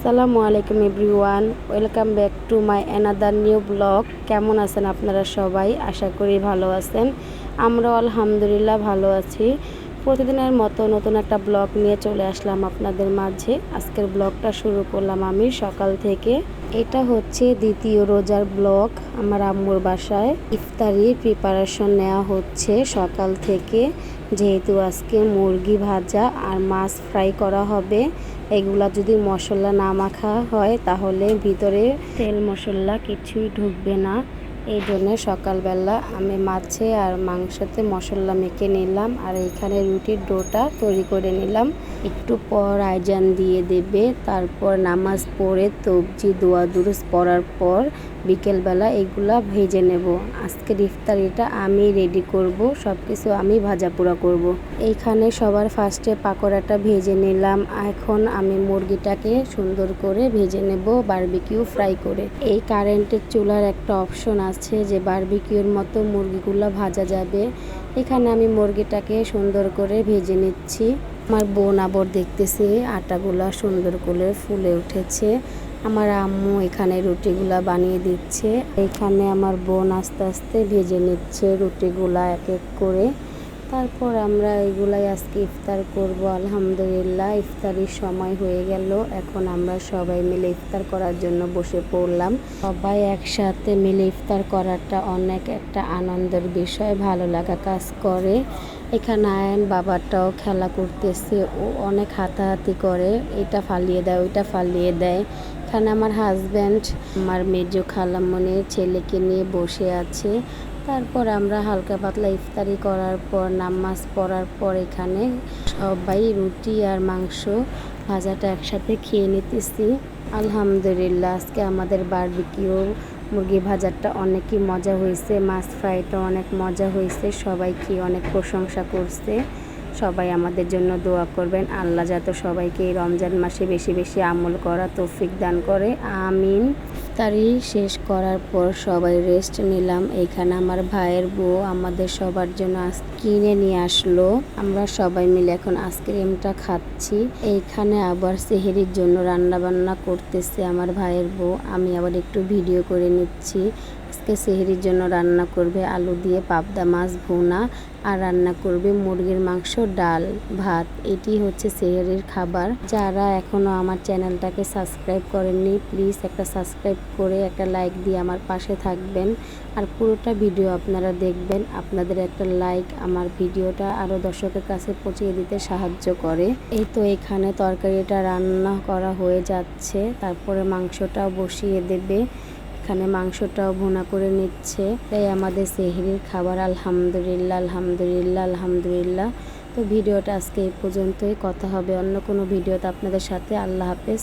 আসসালামু আলাইকুম everyone, welcome back to my another new blog. কেমন আছেন আপনারা সবাই? আশা করি ভালো আছেন। আমরাও আলহামদুলিল্লাহ ভালো আছি। প্রতিদিনের মতো নতুন একটা ব্লগ নিয়ে চলে আসলাম আপনাদের মাঝে। আজকের ব্লগটা শুরু করলাম আমি সকাল থেকে। এটা হচ্ছে দ্বিতীয় রোজার ব্লগ। আমার আম্মুর বাসায় ইফতারির প্রিপারেশন নেওয়া হচ্ছে সকাল থেকে, যেহেতু আজকে মুরগি ভাজা আর মাছ ফ্রাই করা হবে। এগুলা যদি মশলা না মাখা হয় তাহলে ভিতরে তেল মশলা কিছুই ঢুকবে না। এই জন্য সকালবেলা আমি মাছে আর মাংসতে মশলা মেখে নিলাম, আর এইখানে রুটির ডোটা তৈরি করে নিলাম। একটু পর আইজান দিয়ে দেবে, তারপর নামাজ পড়ে তবজি দোয়া দুরুস পড়ার পর বিকেলবেলা এগুলা ভেজে নেব। আজকের ইফতারিটা আমি রেডি করব, সব কিছু আমি ভাজা পোড়া করব। এইখানে সবার ফার্স্টে পাকোড়াটা ভেজে নিলাম। এখন আমি মুরগিটাকে সুন্দর করে ভেজে নেব বারবিকিউ ফ্রাই করে। এই কারেন্টের চুলার একটা অপশন আছে যে বারবিকিউর মতো মুরগিগুলো ভাজা যাবে। এখানে আমি মুরগিটাকে সুন্দর করে ভেজে নিচ্ছি। আমার বোন আবার দেখতেছি আটাগুলা সুন্দর করে ফুলে উঠেছে। আমার আম্মু এখানে রুটিগুলা বানিয়ে দিচ্ছে। এখানে আমার বোন আস্তে আস্তে ভেজে নিচ্ছে রুটিগুলা এক এক করে। তারপর আমরা এগুলাই আজকে ইফতার করব। আলহামদুলিল্লাহ ইফতারির সময় হয়ে গেল। এখন আমরা সবাই মিলে ইফতার করার জন্য বসে পড়লাম। সবাই একসাথে মিলে ইফতার করাটা অনেক একটা আনন্দের বিষয়, ভালো লাগা কাজ করে। এখানে আয়ন বাবাটাও খেলা করতেছে, ও অনেক হাতাহাতি করে, এটা ফালিয়ে দেয় ওইটা ফালিয়ে দেয়। এখানে আমার হাজব্যান্ড আমার মেজো খালামণির ছেলেকে নিয়ে বসে আছে। তারপর আমরা হালকা পাতলা ইফতারি করার পর নামাজ পড়ার পর এখানে সবাই রুটি আর মাংস ভাজাটা একসাথে খেয়ে নিতেছি। আলহামদুলিল্লাহ আজকে আমাদের বারবিকিউ মুরগি ভাজাটা অনেকই মজা হয়েছে, মাছ ফ্রাইটা অনেক মজা হয়েছে। সবাই খেয়ে অনেক প্রশংসা করছে। সবাই আমাদের জন্য দোয়া করবেন, আল্লাহ যাতে সবাইকে এই রমজান মাসে বেশি বেশি আমল করা তৌফিক দান করে, আমিন। ইফতারি শেষ করার পর সবাই রেস্ট নিলাম। এইখানে আমার ভাইয়ের বউ আমাদের সবার জন্য কিনে নিয়ে আসলো। আমরা সবাই মিলে এখন আইসক্রিমটা খাচ্ছি। এইখানে আবার সেহরির জন্য রান্না বান্না করতেছে আমার ভাইয়ের বউ। আমি আবার একটু ভিডিও করে নিচ্ছি। আজকে সেহরির জন্য রান্না করবে আলু দিয়ে পাবদা মাছ ভুনা, আর রান্না করবে মুরগির মাংস, ডাল, ভাত। এটি হচ্ছে সেহরির খাবার। যারা এখনও আমার চ্যানেলটাকে সাবস্ক্রাইব করেননি প্লিজ একটা সাবস্ক্রাইব করে একটা লাইক দিয়ে আমার পাশে থাকবেন, আর পুরোটা ভিডিও আপনারা দেখবেন। আপনাদের একটা লাইক আমার ভিডিওটা আরও দর্শকের কাছে পৌঁছে দিতে সাহায্য করে। এই তো এখানে তরকারিটা রান্না করা হয়ে যাচ্ছে, তারপরে মাংসটাও বসিয়ে দেবে। এখানে মাংসটাও ভুনা করে নিচ্ছে। তাই আমাদের সেহরির খাবার। আলহামদুলিল্লাহ আলহামদুলিল্লাহ আলহামদুলিল্লাহ। তো ভিডিওটা আজকে এই পর্যন্তই। কথা হবে অন্য কোনো ভিডিওতে আপনাদের সাথে। আল্লাহ হাফেজ।